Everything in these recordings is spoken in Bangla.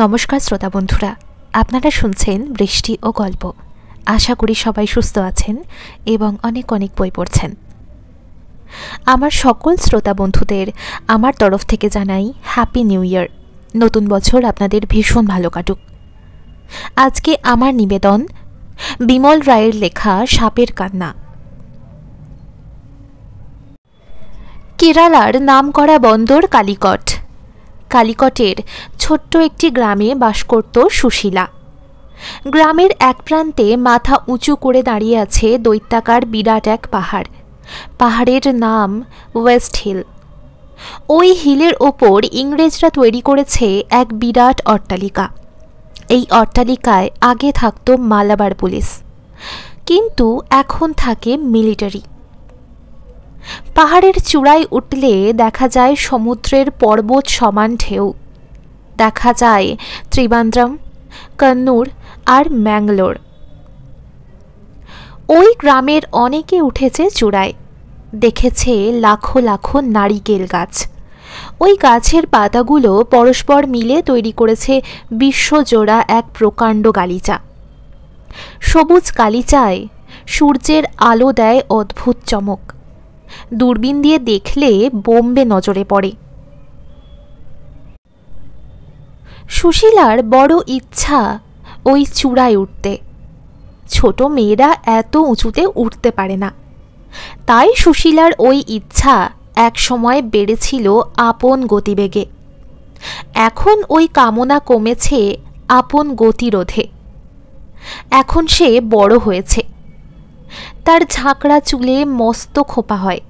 নমস্কার শ্রোতা বন্ধুরা, আপনারা শুনছেন বৃষ্টি ও গল্প। আশা করি সবাই সুস্থ আছেন এবং অনেক অনেক বই পড়ছেন। আমার সকল শ্রোতা বন্ধুদের আমার তরফ থেকে জানাই হ্যাপি নিউ ইয়ার। নতুন বছর আপনাদের ভীষণ ভালো কাটুক। আজকে আমার নিবেদন বিমল রায়ের লেখা সাপের কান্না। কেরালার নামকরা বন্দর কালিকট। কালিকটের ছোট্ট একটি গ্রামে বাস করত সুশীলা। গ্রামের এক প্রান্তে মাথা উঁচু করে দাঁড়িয়ে আছে দৈত্যাকার বিরাট এক পাহাড়। পাহাড়ের নাম ওয়েস্ট হিল। ওই হিলের ওপর ইংরেজরা তৈরি করেছে এক বিরাট অট্টালিকা। এই অট্টালিকায় আগে থাকত মালাবার পুলিশ, কিন্তু এখন থাকে মিলিটারি। পাহাড়ের চূড়ায় উঠলে দেখা যায় সমুদ্রের পর্বত সমান ঢেউ। দেখা যায় ত্রিবান্দ্রম, কন্নুর আর ম্যাঙ্গালোর। ওই গ্রামের অনেকে উঠেছে চূড়ায়, দেখেছে লাখো লাখো নারিকেল গাছ। ওই গাছের পাতাগুলো পরস্পর মিলে তৈরি করেছে বিশ্বজোড়া এক প্রকাণ্ড গালিচা। সবুজ গালিচায় সূর্যের আলো দেয় অদ্ভুত চমক। দূরবীন দিয়ে দেখলে বোম্বে নজরে পড়ে। সুশীলার বড় ইচ্ছা ওই চূড়ায় উঠতে। ছোট মেয়েরা এত উঁচুতে উঠতে পারে না, তাই সুশীলার ওই ইচ্ছা এক সময় বেড়েছিল আপন গতিবেগে। এখন ওই কামনা কমেছে আপন গতিরোধে। এখন সে বড় হয়েছে, তার ঝাঁকড়া চুলে মস্ত খোঁপা হয়।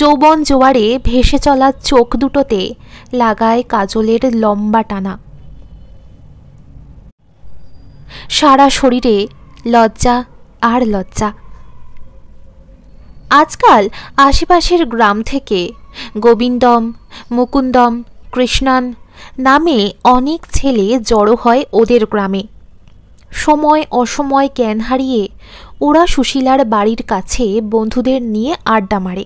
যৌবন জোয়ারে ভেসে চলা চোখ দুটোতে লাগায় কাজলের লম্বা টানা। সারা শরীরে লজ্জা আর লজ্জা। আজকাল আশেপাশের গ্রাম থেকে গোবিন্দম, মুকুন্দম, কৃষ্ণান নামে অনেক ছেলে জড়ো হয় ওদের গ্রামে। সময় অসময় জ্ঞান হারিয়ে ওরা সুশীলার বাড়ির কাছে বন্ধুদের নিয়ে আড্ডা মারে।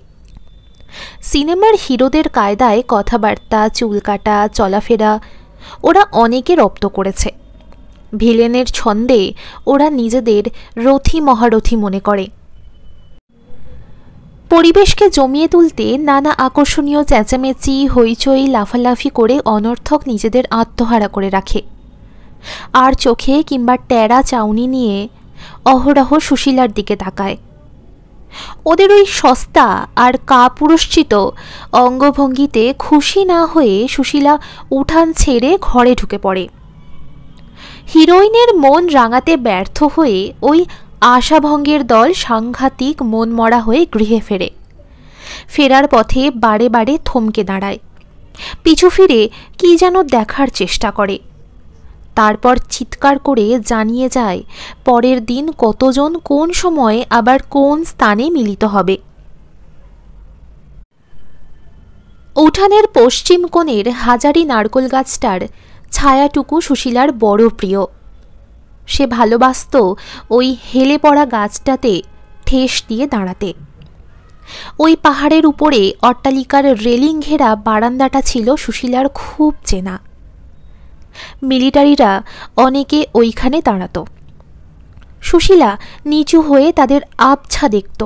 সিনেমার হিরোদের কায়দায় কথাবার্তা, চুল কাটা, চলাফেরা ওরা অনেকে রপ্ত করেছে। ভিলেনের ছন্দে ওরা নিজেদের রথী মহারথী মনে করে। পরিবেশকে জমিয়ে তুলতে নানা আকর্ষণীয় চেঁচামেচি, হইচই, লাফালাফি করে অনর্থক নিজেদের আত্মহারা করে রাখে। আর চোখে কিংবা টেরা চাউনি নিয়ে অহরহ সুশীলার দিকে তাকায়। ওদের ওই সস্তা আর কাপুরুষচিত অঙ্গভঙ্গিতে খুশি না হয়ে সুশীলা উঠান ছেড়ে ঘরে ঢুকে পড়ে। হিরোইনের মন রাঙাতে ব্যর্থ হয়ে ওই আশাভঙ্গের দল সাংঘাতিক মন মরা হয়ে গৃহে ফেরে। ফেরার পথে বারে বারে থমকে দাঁড়ায়, পিছু ফিরে কি যেন দেখার চেষ্টা করে। তারপর চিৎকার করে জানিয়ে যায় পরের দিন কতজন কোন সময়ে আবার কোন স্থানে মিলিত হবে। উঠানের পশ্চিম কোণের হাজারি নারকোল গাছটার ছায়াটুকু সুশীলার বড় প্রিয়। সে ভালোবাসত ওই হেলে পড়া গাছটাতে ঠেস দিয়ে দাঁড়াতে। ওই পাহাড়ের উপরে অট্টালিকার রেলিং ঘেরা বারান্দাটা ছিল সুশীলার খুব চেনা। মিলিটারিরা অনেকে ওইখানে দাঁড়াত। সুশীলা নিচু হয়ে তাদের আবছা দেখত,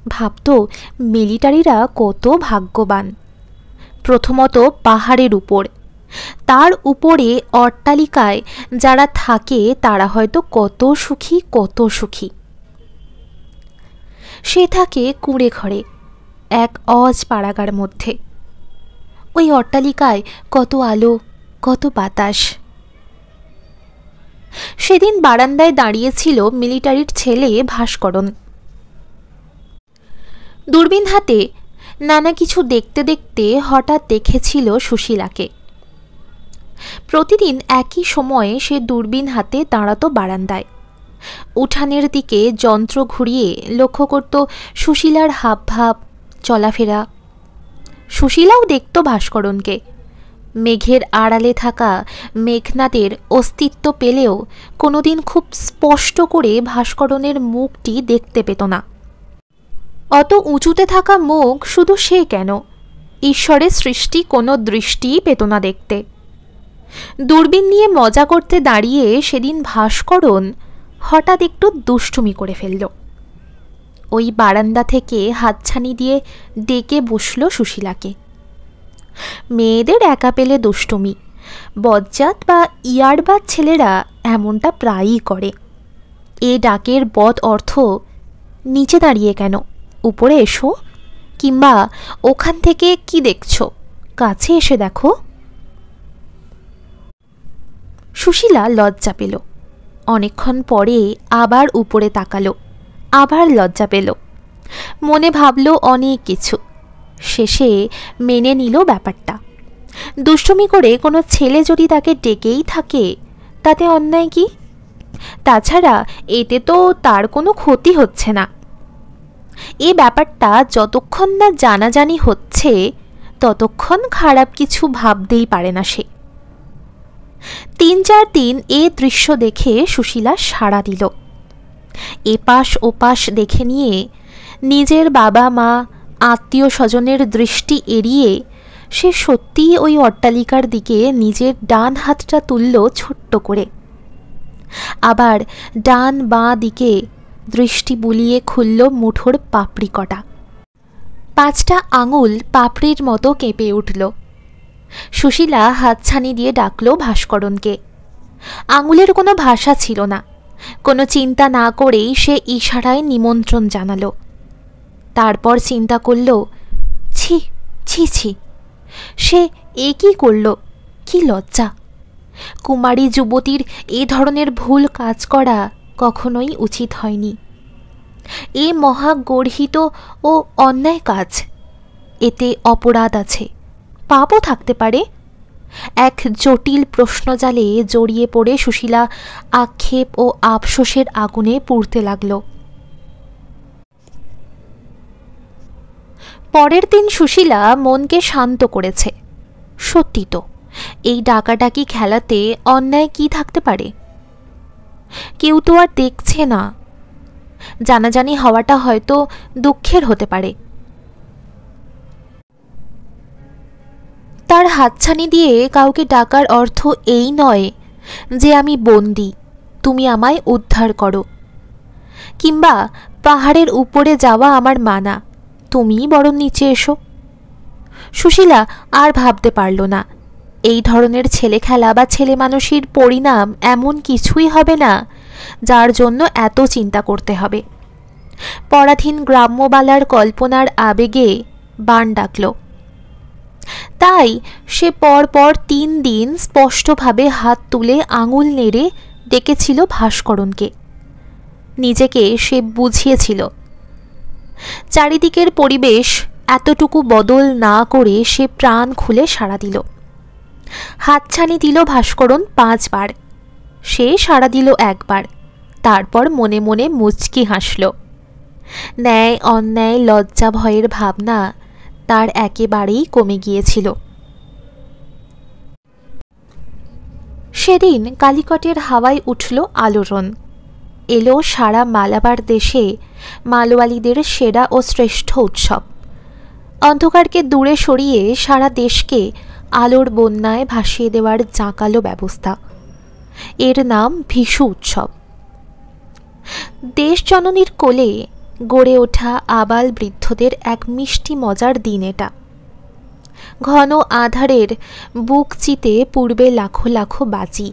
ভাবত মিলিটারিরা কত ভাগ্যবান। প্রথমত পাহাড়ের উপর, তার উপরে অট্টালিকায় যারা থাকে তারা হয়তো কত সুখী কত সুখী। সে থাকে কুঁড়ে ঘরে এক অজ পাড়াগার মধ্যে। ওই অট্টালিকায় কত আলো, কত বাতাস। সেদিন বারান্দায় দাঁড়িয়েছিল মিলিটারির ছেলে ভাস্করণ। দূরবীন হাতে নানা কিছু দেখতে দেখতে হঠাৎ দেখেছিল সুশীলাকে। প্রতিদিন একই সময়ে সে দূরবীন হাতে দাঁড়াতো বারান্দায়। উঠানের দিকে যন্ত্র ঘুরিয়ে লক্ষ্য করত সুশীলার হাবভাব, চলাফেরা। সুশীলাও দেখত ভাস্করণকে। মেঘের আড়ালে থাকা মেঘনাদের অস্তিত্ব পেলেও কোনোদিন খুব স্পষ্ট করে ভাস্করণের মুখটি দেখতে পেত না। অত উঁচুতে থাকা মুখ শুধু সে কেন, ঈশ্বরের সৃষ্টি কোনো দৃষ্টিই পেত না দেখতে। দূরবীন নিয়ে মজা করতে দাঁড়িয়ে সেদিন ভাস্করন হঠাৎ একটু দুষ্টুমি করে ফেলল। ওই বারান্দা থেকে হাতছানি দিয়ে ডেকে বসল সুশীলাকে। মেয়েদের একা পেলে দুষ্টুমি, বজ্জাত বা ইয়ারবাদ ছেলেরা এমনটা প্রায়ই করে। এ ডাকের বদ অর্থ নিচে দাঁড়িয়ে কেন, উপরে এসো, কিংবা ওখান থেকে কি দেখছো, কাছে এসে দেখো। সুশীলা লজ্জা পেল। অনেকক্ষণ পরে আবার উপরে তাকালো, আবার লজ্জা পেল। মনে ভাবল অনেক কিছু, শেষে মেনে নিল ব্যাপারটা। দুষ্টুমি করে কোনো ছেলে যদি তাকে ডেকেই থাকে তাতে অন্যায় কি? তাছাড়া এতে তো তার কোনো ক্ষতি হচ্ছে না। এ ব্যাপারটা যতক্ষণ না জানাজানি হচ্ছে ততক্ষণ খারাপ কিছু ভাবতেই পারে না সে। ৩-৪ দিন এ দৃশ্য দেখে সুশীলা সাড়া দিল। এপাশ ওপাশ দেখে নিয়ে নিজের বাবা মা আত্মীয় স্বজনের দৃষ্টি এড়িয়ে সে সত্যিই ওই অট্টালিকার দিকে নিজের ডান হাতটা তুলল ছোট্ট করে। আবার ডান বাঁ দিকে দৃষ্টি বুলিয়ে খুলল মুঠোর পাপড়ি কটা। 5টা আঙুল পাপড়ির মতো কেঁপে উঠল। সুশীলা হাতছানি দিয়ে ডাকল ভাস্করনকে। আঙুলের কোনো ভাষা ছিল না। কোনো চিন্তা না করেই সে ইশারায় নিমন্ত্রণ জানালো। তারপর চিন্তা করল, ছি ছি ছি, সে এ কি করল, কি লজ্জা! কুমারী যুবতীর এ ধরনের ভুল কাজ করা কখনোই উচিত হয়নি। এ মহাগর্হিত ও অন্যায় কাজ, এতে অপরাধ আছে, পাপও থাকতে পারে। এক জটিল প্রশ্নজালে জড়িয়ে পড়ে সুশীলা আক্ষেপ ও আফসোসের আগুনে পুড়তে লাগল। পরের দিন সুশীলা মনকে শান্ত করেছে। সত্যি তো, এই ডাকাডাকি খেলাতে অন্যায় কি থাকতে পারে? কেউ তো আর দেখছে না। জানাজানি হওয়াটা হয়তো দুঃখের হতে পারে। তার হাতছানি দিয়ে কাউকে ডাকার অর্থ এই নয় যে আমি বন্দী, তুমি আমায় উদ্ধার করো, কিংবা পাহাড়ের উপরে যাওয়া আমার মানা, তুমিই বরং নিচে এসো। সুশীলা আর ভাবতে পারল না এই ধরনের ছেলে খেলা বা ছেলে মানুষের পরিণাম এমন কিছুই হবে না যার জন্য এত চিন্তা করতে হবে। পরাধীন গ্রাম্যবালার কল্পনার আবেগে বান ডাকল। তাই সে পরপর 3 দিন স্পষ্টভাবে হাত তুলে আঙুল নেড়ে ডেকেছিল ভাস্করনকে। নিজেকে সে বুঝিয়েছিল। চারিদিকের পরিবেশ এতটুকু বদল না করে সে প্রাণ খুলে সাড়া দিল। হাতছানি দিল ভাস্করন 5 বার, সে সাড়া দিল 1 বার। তারপর মনে মনে মুচকি হাসল। ন্যায় অন্যায় লজ্জা ভয়ের ভাবনা তার একেবারেই কমে গিয়েছিল। সেদিন কালিকটের হাওয়ায় উঠল আলোড়ন। এলো সারা মালাবার দেশে মালওয়ালিদের সেরা ও শ্রেষ্ঠ উৎসব। অন্ধকারকে দূরে সরিয়ে সারা দেশকে আলোর বন্যায় ভাসিয়ে দেওয়ার জাঁকালো ব্যবস্থা। এর নাম ভিশু উৎসব। দেশ জননীর কোলে গড়ে ওঠা আবাল বৃদ্ধদের এক মিষ্টি মজার দিন এটা। ঘন আধারের বুক চিতে পূর্বে লাখো লাখো বাজি,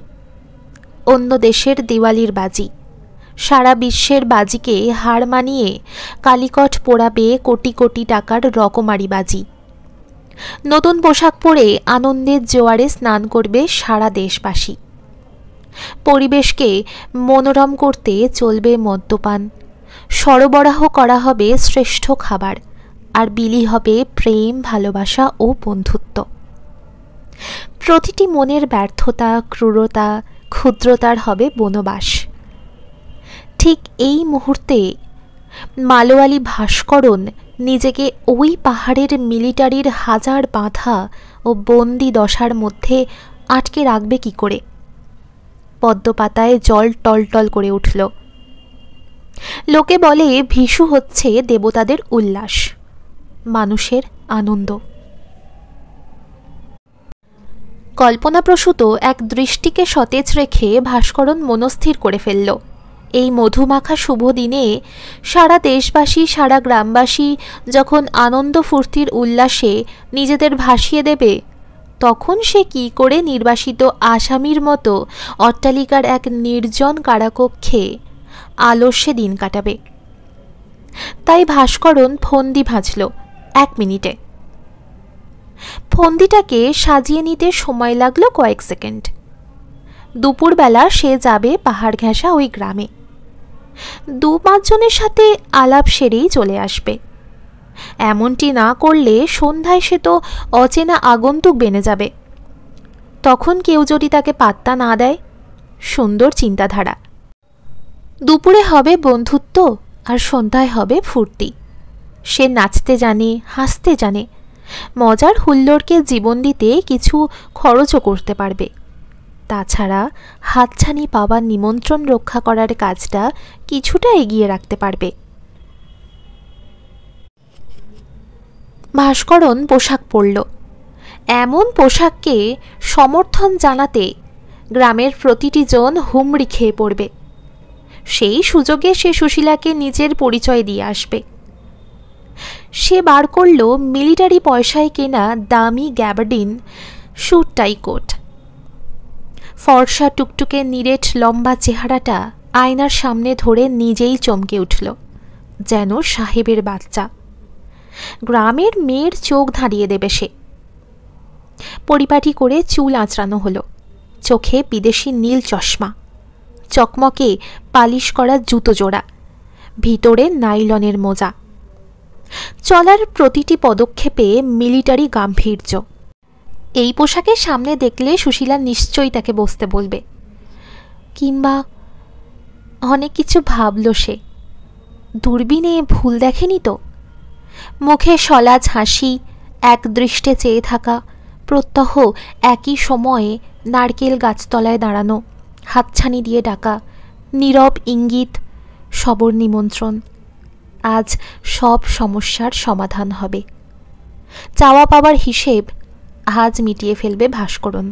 অন্য দেশের দিওয়ালির বাজি, সারা বিশ্বের বাজিকে হার মানিয়ে কালিকট পোড়াবে কোটি কোটি টাকার রকমারি বাজি। নতুন পোশাক পরে আনন্দের জোয়ারে স্নান করবে সারা দেশবাসী। পরিবেশকে মনোরম করতে চলবে মদ্যপান, সরবরাহ করা হবে শ্রেষ্ঠ খাবার, আর বিলি হবে প্রেম, ভালোবাসা ও বন্ধুত্ব। প্রতিটি মনের ব্যর্থতা, ক্রূরতা, ক্ষুদ্রতার হবে বনবাস। ঠিক এই মুহূর্তে মালওয়ালি ভাস্করন নিজেকে ওই পাহাড়ের মিলিটারির হাজার বাঁধা ও বন্দি দশার মধ্যে আটকে রাখবে কি করে? পদ্মপাতায় জল টলটল করে উঠল। লোকে বলে ভিশু হচ্ছে দেবতাদের উল্লাস, মানুষের আনন্দ। কল্পনাপ্রসূত এক দৃষ্টিকে সতেজ রেখে ভাস্করন মনস্থির করে ফেলল, এই মধুমাখা শুভ দিনে সারা দেশবাসী, সারা গ্রামবাসী যখন আনন্দ ফুর্তির উল্লাসে নিজেদের ভাসিয়ে দেবে, তখন সে কি করে নির্বাসিত আসামির মতো অট্টালিকার এক নির্জন কারাকক্ষে আলস্যে দিন কাটাবে। তাই ভাস্করন ফন্দি ভাঁজল 1 মিনিটে। ফন্দিটাকে সাজিয়ে নিতে সময় লাগলো কয়েক সেকেন্ড। দুপুরবেলা সে যাবে পাহাড় ঘেঁষা ওই গ্রামে, 2-5 জনের সাথে আলাপ সেরেই চলে আসবে। এমনটি না করলে সন্ধ্যায় সে তো অচেনা আগন্তুক বেনে যাবে। তখন কেউ যদি তাকে পাত্তা না দেয়। সুন্দর চিন্তাধারা। দুপুরে হবে বন্ধুত্ব আর সন্ধ্যায় হবে ফুর্তি। সে নাচতে জানে, হাসতে জানে, মজার হুল্লোড়কে জীবন দিতে কিছু খরচও করতে পারবে। তাছাড়া হাতছানি পাওয়ার নিমন্ত্রণ রক্ষা করার কাজটা কিছুটা এগিয়ে রাখতে পারবে। ভাস্করন পোশাক পরল। এমন পোশাককে সমর্থন জানাতে গ্রামের প্রতিটি জন হুমড়ি খেয়ে পড়বে। সেই সুযোগে সে সুশীলাকে নিজের পরিচয় দিয়ে আসবে। সে বার করল মিলিটারি পয়সায় কেনা দামি গ্যাবার্ডিন স্যুট টাই কোট। ফর্সা টুকটুকে নিরেট লম্বা চেহারাটা আয়নার সামনে ধরে নিজেই চমকে উঠল, যেন সাহেবের বাচ্চা। গ্রামের মেয়ের চোখ ধাঁধিয়ে দেবে সে। পরিপাটি করে চুল আঁচড়ানো হলো, চোখে বিদেশি নীল চশমা, চকমকে পালিশ করা জুতো জোড়া, ভিতরে নাইলনের মোজা। চলার প্রতিটি পদক্ষেপে মিলিটারি গাম্ভীর্য। এই পোশাকের সামনে দেখলে সুশীলা নিশ্চয়ই তাকে বসতে বলবে, কিংবা অনেক কিছু ভাবল সে। দূরবীনে ভুল দেখেনি তো? মুখে সলাজ হাসি, এক দৃষ্টে চেয়ে থাকা, প্রত্যহ একই সময়ে নারকেল গাছতলায় দাঁড়ানো, হাতছানি দিয়ে ডাকা, নীরব ইঙ্গিত, সবর নিমন্ত্রণ। আজ সব সমস্যার সমাধান হবে। চাওয়া পাওয়ার হিসেব আজ মিটিয়ে ফেলবে ভাস্করন।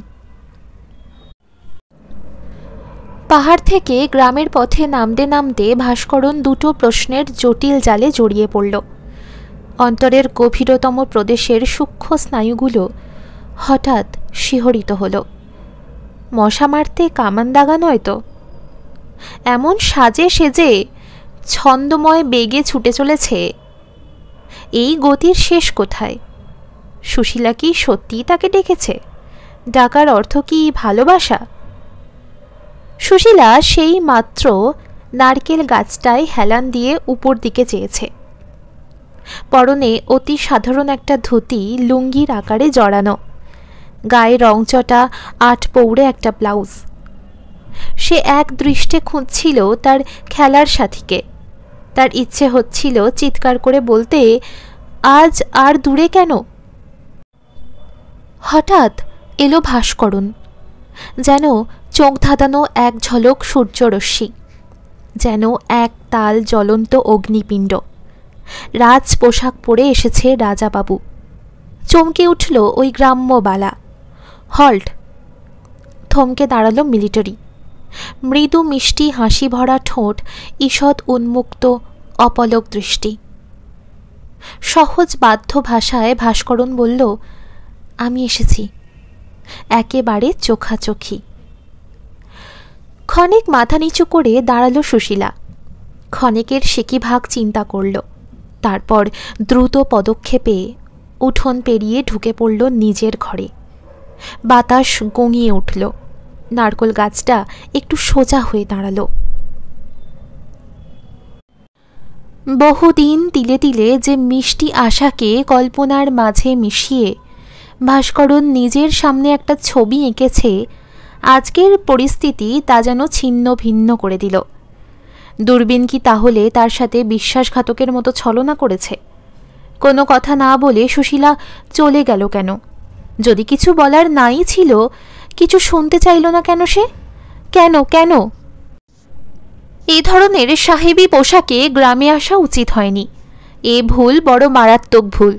পাহাড় থেকে গ্রামের পথে নামতে নামতে ভাস্করন দুটো প্রশ্নের জটিল জালে জড়িয়ে পড়ল। অন্তরের গভীরতম প্রদেশের সূক্ষ্ম স্নায়ুগুলো হঠাৎ শিহরিত হল। মশা মারতে কামান দাগা নয় তো? এমন সাজে সেজে ছন্দময় বেগে ছুটে চলেছে, এই গতির শেষ কোথায়? সুশীলা কি সত্যিই তাকে ডেকেছে? ডাকার অর্থ কি ভালোবাসা? সুশীলা সেই মাত্র নারকেল গাছটায় হেলান দিয়ে উপর দিকে চেয়েছে। পরনে অতি সাধারণ একটা ধুতি লুঙ্গির আকারে জড়ানো, গায়ে রংচটা 8 পৌড়ে একটা ব্লাউজ। সে এক দৃষ্টে খুঁজছিল তার খেলার সাথীকে। তার ইচ্ছে হচ্ছিল চিৎকার করে বলতে, আজ আর দূরে কেন? হঠাৎ এলো ভাস্করন, যেন চোখ ধাঁধানো এক ঝলক সূর্যরশ্মি, যেন এক তাল জ্বলন্ত অগ্নিপিণ্ড। রাজ পোশাক পরে এসেছে রাজাবাবু। চমকে উঠল ওই গ্রাম্য বালা। হল্ট! থমকে দাঁড়ালো মিলিটারি। মৃদু মিষ্টি হাসি ভরা ঠোঁট, ঈষৎ উন্মুক্ত অপলক দৃষ্টি। সহজ বাধ্য ভাষায় ভাস্করন বলল, আমি এসেছি। একেবারে চোখাচোখি। ক্ষণেক মাথা নিচু করে দাঁড়ালো সুশীলা। ক্ষণেকের সেকি ভাগ চিন্তা করল। তারপর দ্রুত পদক্ষেপে উঠোন পেরিয়ে ঢুকে পড়ল নিজের ঘরে। বাতাস গঙিয়ে উঠল। নারকেল গাছটা একটু সোজা হয়ে দাঁড়ালো। বহুদিন তিলে তিলে যে মিষ্টি আশাকে কল্পনার মাঝে মিশিয়ে ভাস্করন নিজের সামনে একটা ছবি এঁকেছে, আজকের পরিস্থিতি তা যেন ছিন্ন ভিন্ন করে দিল। দূরবীন কি তাহলে তার সাথে বিশ্বাসঘাতকের মতো ছলনা করেছে? কোনো কথা না বলে সুশীলা চলে গেল কেন? যদি কিছু বলার নাই ছিল, কিছু শুনতে চাইল না কেন সে? কেন কেন? এই ধরনের সাহেবী পোশাকে গ্রামে আসা উচিত হয়নি। এ ভুল বড় মারাত্মক ভুল।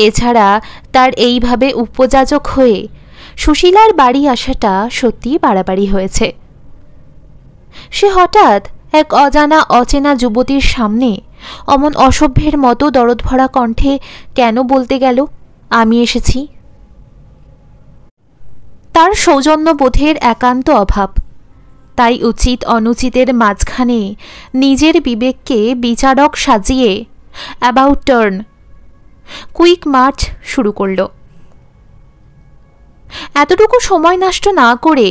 এছাড়া তার এইভাবে উপযাজক হয়ে সুশীলার বাড়ি আসাটা সত্যিই বাড়াবাড়ি হয়েছে। সে হঠাৎ এক অজানা অচেনা যুবতীর সামনে অমন অসভ্যের মতো দরদভরা কণ্ঠে কেন বলতে গেল, আমি এসেছি? তার সৌজন্যবোধের একান্ত অভাব, তাই উচিত অনুচিতের মাঝখানে নিজের বিবেককে বিচারক সাজিয়ে অ্যাবাউট টার্ন, কুইক মার্চ শুরু করল। এতটুকু সময় নষ্ট না করে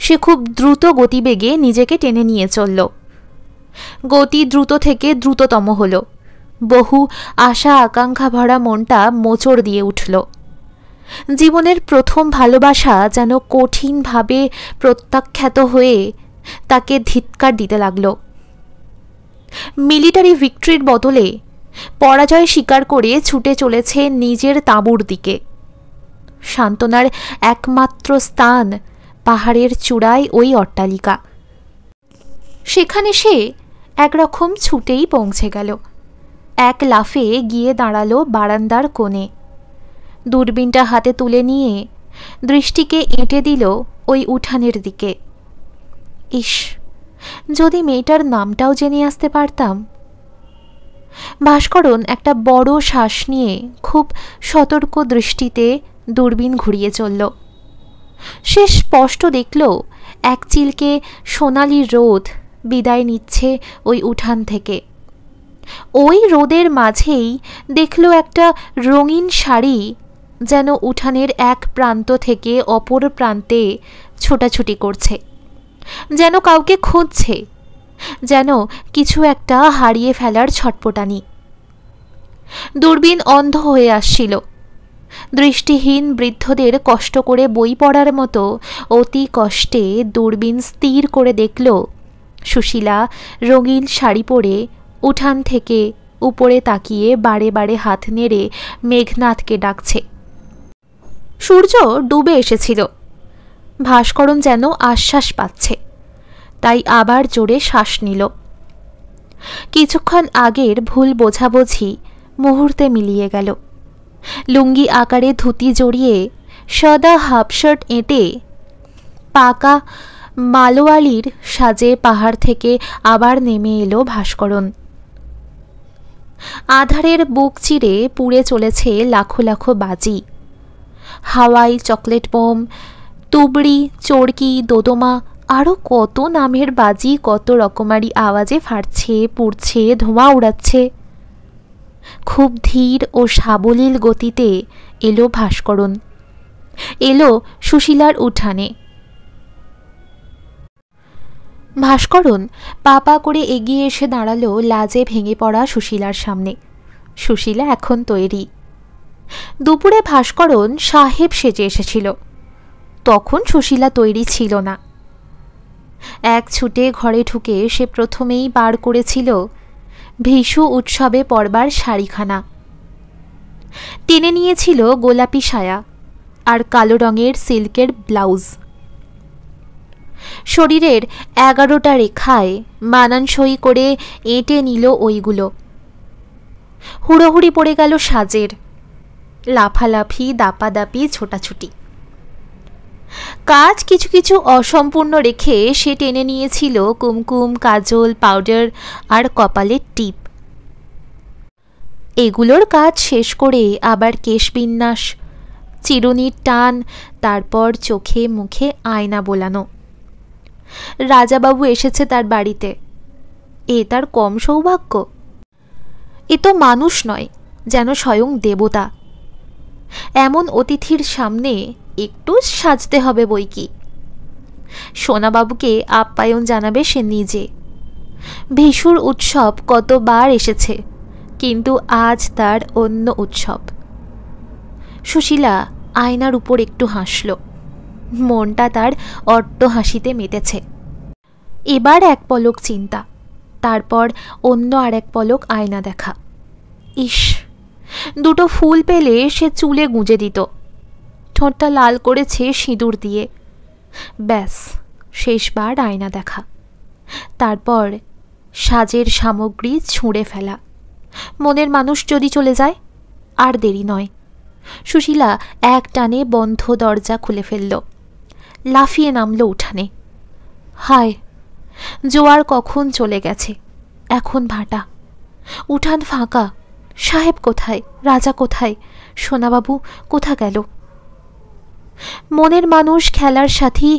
সে খুব দ্রুত গতিবেগে নিজেকে টেনে নিয়ে চলল। গতি দ্রুত থেকে দ্রুততম হল। বহু আশা আকাঙ্ক্ষা ভরা মনটা মোচড় দিয়ে উঠল। জীবনের প্রথম ভালোবাসা যেন কঠিনভাবে প্রত্যাখ্যাত হয়ে তাকে ধিক্কার দিতে লাগল। মিলিটারি ভিক্টরির বদলে পরাজয় স্বীকার করে ছুটে চলেছে নিজের তাঁবুর দিকে। সান্ত্বনার একমাত্র স্থান পাহাড়ের চূড়ায় ওই অট্টালিকা। সেখানে সে একরকম ছুটেই পৌঁছে গেল। এক লাফে গিয়ে দাঁড়ালো বারান্দার কোণে। দূরবীনটা হাতে তুলে নিয়ে দৃষ্টিকে এঁটে দিল ওই উঠানের দিকে। ইস, যদি মেয়েটার নামটাও জেনে আসতে পারতাম। ভাস্করন একটা বড় শ্বাস নিয়ে খুব সতর্ক দৃষ্টিতে দূরবীন ঘুরিয়ে চলল। সে স্পষ্ট দেখল এক চিলকে সোনালি রোদ বিদায় নিচ্ছে ওই উঠান থেকে। ওই রোদের মাঝেই দেখল একটা রঙিন শাড়ি যেন উঠানের এক প্রান্ত থেকে অপর প্রান্তে ছোটাছুটি করছে, যেন কাউকে খুঁজছে, যেন কিছু একটা হারিয়ে ফেলার ছটপটানি। দূরবীন অন্ধ হয়ে আসছিল। দৃষ্টিহীন বৃদ্ধদের কষ্ট করে বই পড়ার মতো অতি কষ্টে দূরবীন স্থির করে দেখল সুশীলা রঙিন শাড়ি পরে উঠান থেকে উপরে তাকিয়ে বারে বারে হাত নেড়ে মেঘনাথকে ডাকছে। সূর্য ডুবে এসেছিল। ভাস্করন যেন আশ্বাস পাচ্ছে, তাই আবার জোরে শ্বাস নিল। কিছুক্ষণ আগের ভুল বোঝাবুঝি মুহূর্তে মিলিয়ে গেল। লুঙ্গি আকারে ধুতি জড়িয়ে সাদা হাফশার্ট এঁটে পাকা মালোয়ালির সাজে পাহাড় থেকে আবার নেমে এলো ভাস্করন। আধারের বুক চিরে পুড়ে চলেছে লাখো লাখো বাজি। হাওয়াই, চকলেট বোম, তুবড়ি, চড়কি, দোদমা, আরও কত নামের বাজি কত রকমারি আওয়াজে ফাটছে, পুড়ছে, ধোঁয়া উড়াচ্ছে। খুব ধীর ও সাবলীল গতিতে এলো ভাস্করন, এলো সুশীলার উঠানে। ভাস্করন পা পা করে এগিয়ে এসে দাঁড়ালো লাজে ভেঙে পড়া সুশীলার সামনে। সুশীলা এখন তৈরি। দুপুরে ভাস্করন সাহেব সেজে এসেছিল, তখন সুশীলা তৈরি ছিল না। এক ছুটে ঘরে ঢুকে সে প্রথমেই বার করেছিল ভিশু উৎসবে পরবার শাড়িখানা। টেনে নিয়েছিল গোলাপি সায়া আর কালো রঙের সিল্কের ব্লাউজ। শরীরের 11টা রেখায় মানানসই করে এঁটে নিল ওইগুলো। হুড়োহুড়ি পড়ে গেল সাজের, লাফালাফি, দাপাদাপি, ছোটাছুটি। কাজ কিছু কিছু অসম্পূর্ণ রেখে সে টেনে নিয়েছিল কুমকুম, কাজল, পাউডার আর কপালের টিপ। এগুলোর কাজ শেষ করে আবার কেশবিন্যাস, চিরুনির টান, তারপর চোখে মুখে আয়না বোলানো। রাজাবাবু এসেছে তার বাড়িতে। এ তার কম সৌভাগ্য? এ তো মানুষ নয়, যেন স্বয়ং দেবতা। এমন অতিথির সামনে একটু সাজতে হবে বই কি। সোনাবাবুকে আপ্যায়ন জানাবে সে নিজে। ভিশুর উৎসব কতবার এসেছে, কিন্তু আজ তার অন্য উৎসব। সুশীলা আয়নার উপর একটু হাসল। মনটা তার অট্ট হাসিতে মেতেছে। এবার এক পলক চিন্তা, তারপর অন্য আর এক পলক আয়না দেখা। ইস, দুটো ফুল পেলে সে চুলে গুঁজে দিত। ঠোঁটটা লাল করেছে সিঁদুর দিয়ে। ব্যাস, শেষবার আয়না দেখা। তারপর সাজের সামগ্রী ছুঁড়ে ফেলা। মনের মানুষ যদি চলে যায়, আর দেরি নয়। সুশীলা এক টানে বন্ধ দরজা খুলে ফেলল, লাফিয়ে নামল উঠানে। হায়, জোয়ার কখন চলে গেছে, এখন ভাটা, উঠান ফাঁকা। সাহেব কোথায়, রাজা কোথায়, সোনাবাবু কোথা গেল? মনের মানুষ, খেলার সাথী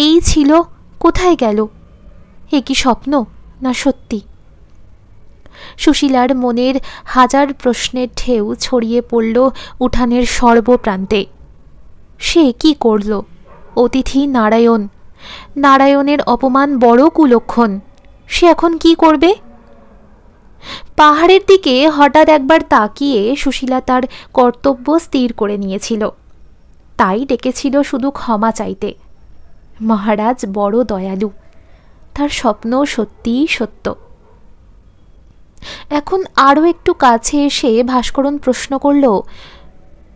এই ছিল, কোথায় গেল? এ কি স্বপ্ন না সত্যি? সুশীলার মনের হাজার প্রশ্নের ঢেউ ছড়িয়ে পড়ল উঠানের সর্বপ্রান্তে। সে কি করল? অতিথি নারায়ণ, নারায়ণের অপমান বড় কুলক্ষণ। সে এখন কি করবে? পাহাড়ের দিকে হঠাৎ একবার তাকিয়ে সুশীলা তার কর্তব্য স্থির করে নিয়েছিল। তাই ডেকেছিল শুধু ক্ষমা চাইতে। মহারাজ বড় দয়ালু, তার স্বপ্ন সত্যিই সত্য। এখন আরও একটু কাছে এসে ভাস্করন প্রশ্ন করল,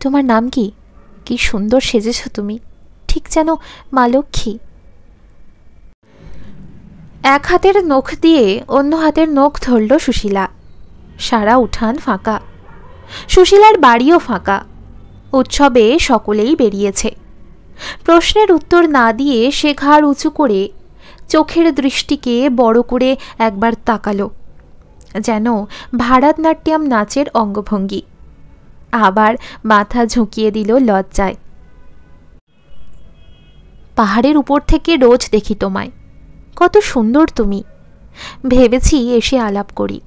তোমার নাম কি? কি সুন্দর সেজেছ তুমি, ঠিক যেন মা লক্ষ্মী। এক হাতের নখ দিয়ে অন্য হাতের নখ ধরল সুশীলা। সারা উঠান ফাঁকা, সুশীলার বাড়িও ফাঁকা। উৎসবে সকলেই বেরিয়েছে। প্রশ্নের উত্তর না দিয়ে সে ঘাড় উঁচু করে চোখের দৃষ্টিকে বড় করে একবার তাকালো, যেন ভারতনাট্যম নাচের অঙ্গভঙ্গি। আবার মাথা ঝুঁকিয়ে দিল লজ্জায়। পাহাড়ের উপর থেকে রোজ দেখি তোমায়, কত সুন্দর তুমি। ভেবেছি এসে আলাপ করি।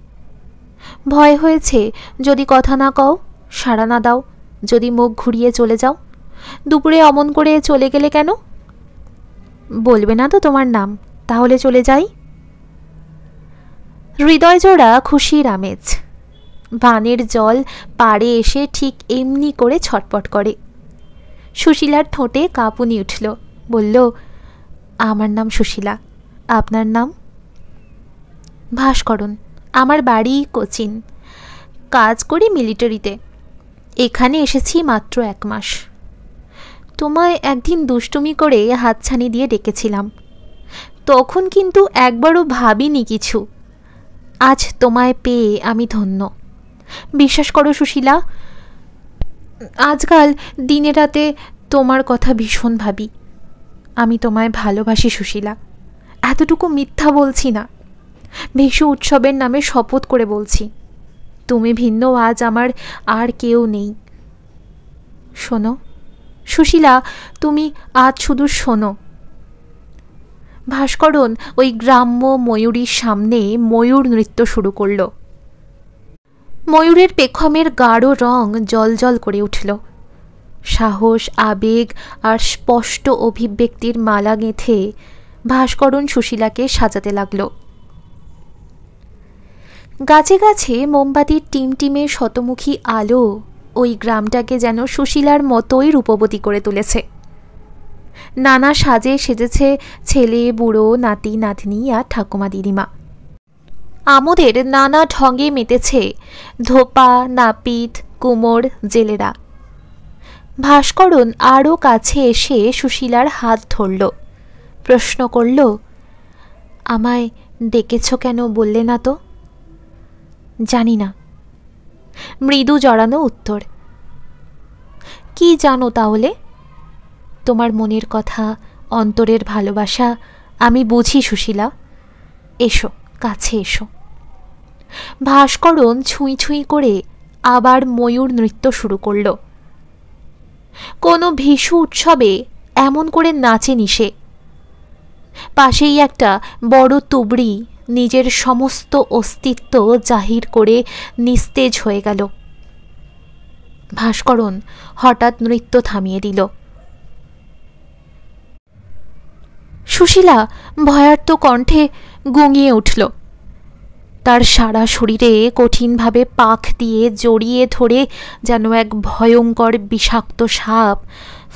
ভয় হয়েছে যদি কথা না কও, সাড়া না দাও, যদি মুখ ঘুরিয়ে চলে যাও। দুপুরে অমন করে চলে গেলে কেন? বলবে না তো তোমার নাম, তাহলে চলে যাই। হৃদয়জোড়া খুশির আমেজ। বানের জল পাড়ে এসে ঠিক এমনি করে ছটপট করে। সুশীলার ঠোঁটে কাঁপুনি উঠল। বলল, আমার নাম সুশীলা, আপনার নাম? ভাস্করন, আমার বাড়ি কোচিন, কাজ করি মিলিটারিতে। এখানে এসেছি মাত্র 1 মাস। তোমায় একদিন দুষ্টুমি করে হাতছানি দিয়ে ডেকেছিলাম, তখন কিন্তু একবারও ভাবিনি কিছু। আজ তোমায় পেয়ে আমি ধন্য। বিশ্বাস করো সুশীলা, আজকাল দিনে রাতে তোমার কথা ভীষণ ভাবি। আমি তোমায় ভালোবাসি সুশীলা, এতটুকু মিথ্যা বলছি না। ভীষু উৎসবের নামে শপথ করে বলছি, তুমি ভিন্ন আজ আমার আর কেউ নেই। শোনো সুশীলা, তুমি আজ শুধু শোনো। ভাস্করন ওই গ্রাম্য ময়ূরীর সামনে ময়ূর নৃত্য শুরু করল। ময়ূরের পেখমের গাঢ় রং জলজল করে উঠল। সাহস, আবেগ আর স্পষ্ট অভিব্যক্তির মালা গেঁথে ভাস্করন সুশীলাকে সাজাতে লাগল। গাছে গাছে মোমবাতির টিমটিমে শতমুখী আলো ওই গ্রামটাকে যেন সুশীলার মতোই রূপবতী করে তুলেছে। নানা সাজে সেজেছে ছেলে, বুড়ো, নাতি, নাতনি আর ঠাকুমা, দিদিমা। আমোদের নানা ঢঙে মেতেছে ধোপা, নাপিত, কুমোর, জেলেরা। ভাস্করন আরও কাছে এসে সুশীলার হাত ধরল, প্রশ্ন করল, আমায় ডেকেছ কেন বললে না তো? জানি না, মৃদু জড়ানো উত্তর। কি জানো তাহলে? তোমার মনের কথা, অন্তরের ভালোবাসা আমি বুঝি সুশীলা। এসো, কাছে এসো। ভাস্করন ছুঁই ছুঁই করে আবার ময়ূর নৃত্য শুরু করল। কোনো ভীষু উৎসবে এমন করে নাচেনি সে। পাশেই একটা বড় তুবড়ি নিজের সমস্ত অস্তিত্ব জাহির করে নিস্তেজ হয়ে গেল। ভাস্করন হঠাৎ নৃত্য থামিয়ে দিল। সুশীলা ভয়ার্ত কণ্ঠে গুঙিয়ে উঠল। তার সারা শরীরে কঠিনভাবে পাখ দিয়ে জড়িয়ে ধরে যেন এক ভয়ঙ্কর বিষাক্ত সাপ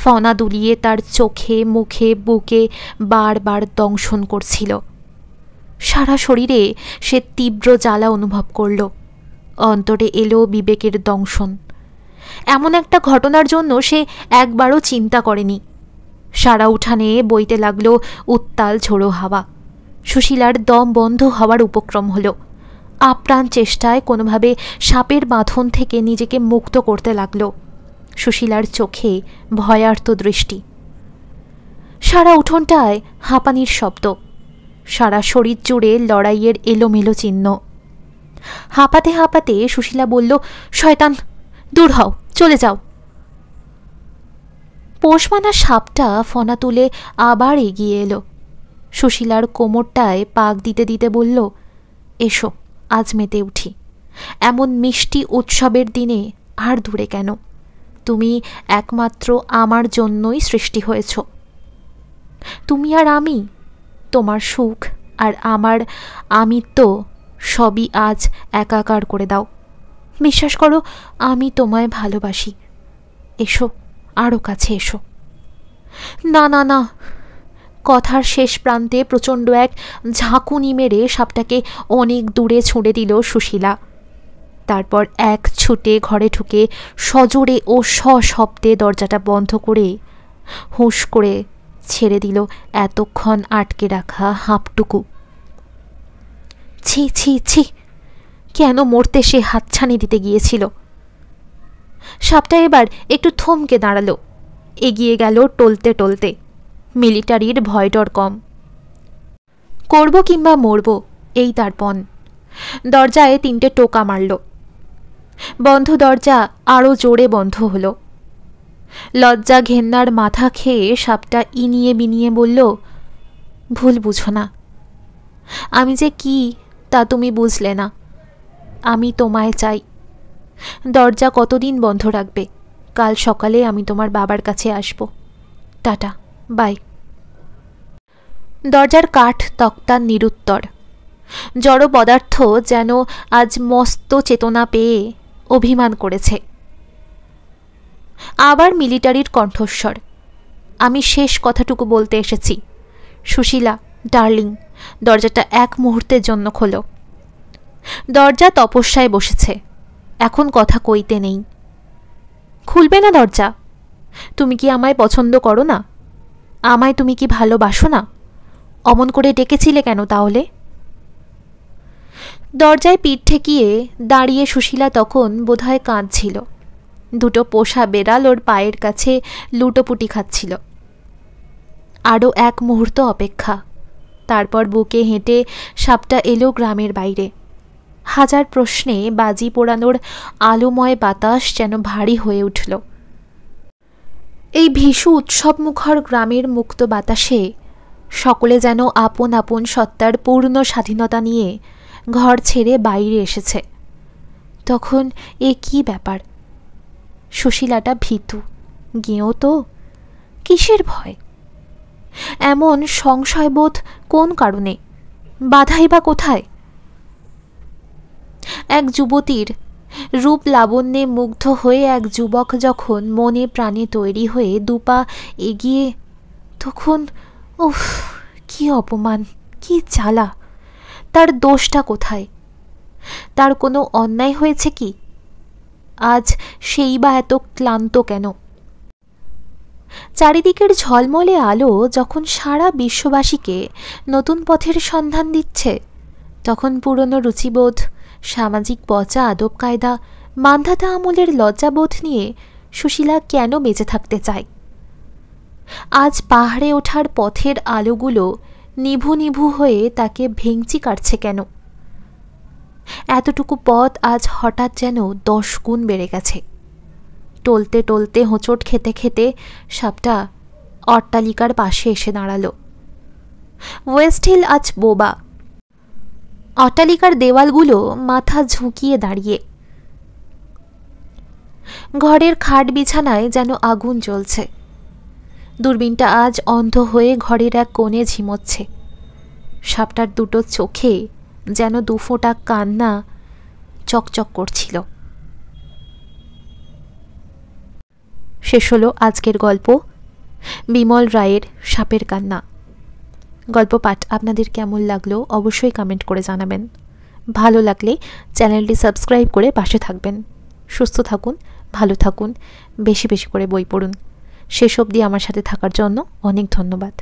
ফনা দুলিয়ে তার চোখে, মুখে, বুকে বারবার দংশন করছিল। সারা শরীরে সে তীব্র জ্বালা অনুভব করল। অন্তরে এলো বিবেকের দংশন। এমন একটা ঘটনার জন্য সে একবারও চিন্তা করেনি। সারা উঠানে বইতে লাগলো উত্তাল ঝোড়ো হাওয়া। সুশীলার দম বন্ধ হওয়ার উপক্রম হলো। আপ্রাণ চেষ্টায় কোনোভাবে সাপের বাঁধন থেকে নিজেকে মুক্ত করতে লাগল। সুশীলার চোখে ভয়ার্ত দৃষ্টি। সারা উঠোনটায় হাঁপানির শব্দ, সারা শরীর জুড়ে লড়াইয়ের এলোমেলো চিহ্ন। হাঁপাতে হাঁপাতে সুশীলা বলল, শয়তান, দূর হও, চলে যাও। পোষমানা সাপটা ফনা তুলে আবার এগিয়ে এলো। সুশীলার কোমরটায় পাক দিতে দিতে বলল, এসো, আজ মেতে উঠি। এমন মিষ্টি উৎসবের দিনে আর দূরে কেন? তুমি একমাত্র আমার জন্যই সৃষ্টি হয়েছ। তুমি আর আমি, তোমার সুখ আর আমার আমিত্ব সবই আজ একাকার করে দাও। বিশ্বাস করো, আমি তোমায় ভালোবাসি। এসো, আরও কাছে এসো। না না না, কথার শেষ প্রান্তে প্রচণ্ড এক ঝাঁকুনি মেরে সাপটাকে অনেক দূরে ছুঁড়ে দিল সুশীলা। তারপর এক ছুটে ঘরে ঢুকে সজোরে ও সশব্দে দরজাটা বন্ধ করে হুঁশ করে ছেড়ে দিল এতক্ষণ আটকে রাখা হাঁপটুকু। ছি ছি ছি, কেন মরতে সে হাতছানি দিতে গিয়েছিল? সাপটা এবার একটু থমকে দাঁড়ালো, এগিয়ে গেল টলতে টলতে। মিলিটারির ভয় ডর কম। করব কিংবা মরব, এই তার পণ। দরজায় 3টে টোকা মারল। বন্ধ দরজা আরও জোরে বন্ধ হলো। লজ্জা ঘেন্নার মাথা খেয়ে সাপটা ইনিয়ে বিনিয়ে বলল, ভুল বুঝো না। আমি যে কি তা তুমি বুঝলে না। আমি তোমায় চাই। দরজা কতদিন বন্ধ রাখবে? কাল সকালে আমি তোমার বাবার কাছে আসব। Tata, bye. দরজার কাঠ তক্তা নিরুত্তর। জড় পদার্থ যেন আজ মস্ত চেতনা পেয়ে অভিমান করেছে। আবার মিলিটারির কণ্ঠস্বর, আমি শেষ কথাটুকু বলতে এসেছি। সুশীলা ডার্লিং, দরজাটা এক মুহূর্তের জন্য খোলো। দরজা তপস্যায় বসেছে, এখন কথা কইতে নেই। খুলবে না দরজা? তুমি কি আমায় পছন্দ করো না? আমায় তুমি কি ভালোবাসো না? অমন করে ডেকেছিলে কেন তাহলে? দরজায় পিঠ ঠেকিয়ে দাঁড়িয়ে সুশীলা তখন বোধহয় কাঁদছিল। 2টো পোষা বেড়াল ওর পায়ের কাছে লুটোপুটি খাচ্ছিল। আরও এক মুহূর্ত অপেক্ষা, তারপর বুকে হেঁটে সাপটা এলো গ্রামের বাইরে। হাজার প্রশ্নে বাজি পোড়ানোর আলোময় বাতাস যেন ভারী হয়ে উঠল। এই ভীষু উৎসবমুখর গ্রামের মুক্ত বাতাসে সকলে যেন আপন আপন সত্তার পূর্ণ স্বাধীনতা নিয়ে ঘর ছেড়ে বাইরে এসেছে। তখন এ কি ব্যাপার? সুশীলাটা ভীতু, গেঁয়ো তো। কিসের ভয়? এমন সংশয়বোধ কোন কারণে? বাধাই বা কোথায়? এক যুবতীর রূপ লাবণ্যে মুগ্ধ হয়ে এক যুবক যখন মনে প্রাণে তৈরি হয়ে 2 পা এগিয়ে, তখন উফ, কি অপমান, কি জ্বালা! তার দোষটা কোথায়? তার কোনো অন্যায় হয়েছে কি? আজ সেই বা এত ক্লান্ত কেন? চারিদিকের ঝলমলে আলো যখন সারা বিশ্ববাসীকে নতুন পথের সন্ধান দিচ্ছে, তখন পুরনো রুচিবোধ, সামাজিক পচা আদব কায়দা, মান্ধাতা আমলের লজ্জাবোধ নিয়ে সুশীলা কেন বেঁচে থাকতে চায়? আজ পাহাড়ে ওঠার পথের আলোগুলো নিভু নিভু হয়ে তাকে ভেঙচি কাটছে কেন? এতটুকু পথ আজ হঠাৎ যেন 10 গুণ বেড়ে গেছে। টলতে টলতে হোঁচট খেতে খেতে সাপটা অট্টালিকার পাশে এসে দাঁড়ালো। ওয়েস্ট হিল আজ বোবা। অট্টালিকার দেওয়ালগুলো মাথা ঝুঁকিয়ে দাঁড়িয়ে। ঘরের খাট বিছানায় যেন আগুন জ্বলছে। দূরবীনটা আজ অন্ধ হয়ে ঘরের এক কোণে ঝিমোচ্ছে। সাপটার 2টো চোখে যেন 2 ফোঁটা কান্না চকচক করছিল। শেষ হলো আজকের গল্প, বিমল রায়ের সাপের কান্না। গল্প পাঠ আপনাদের কেমন লাগলো অবশ্যই কমেন্ট করে জানাবেন। ভালো লাগলে চ্যানেলটি সাবস্ক্রাইব করে পাশে থাকবেন। সুস্থ থাকুন, ভালো থাকুন, বেশি বেশি করে বই পড়ুন। শেষ অবধি আমার সাথে থাকার জন্য অনেক ধন্যবাদ।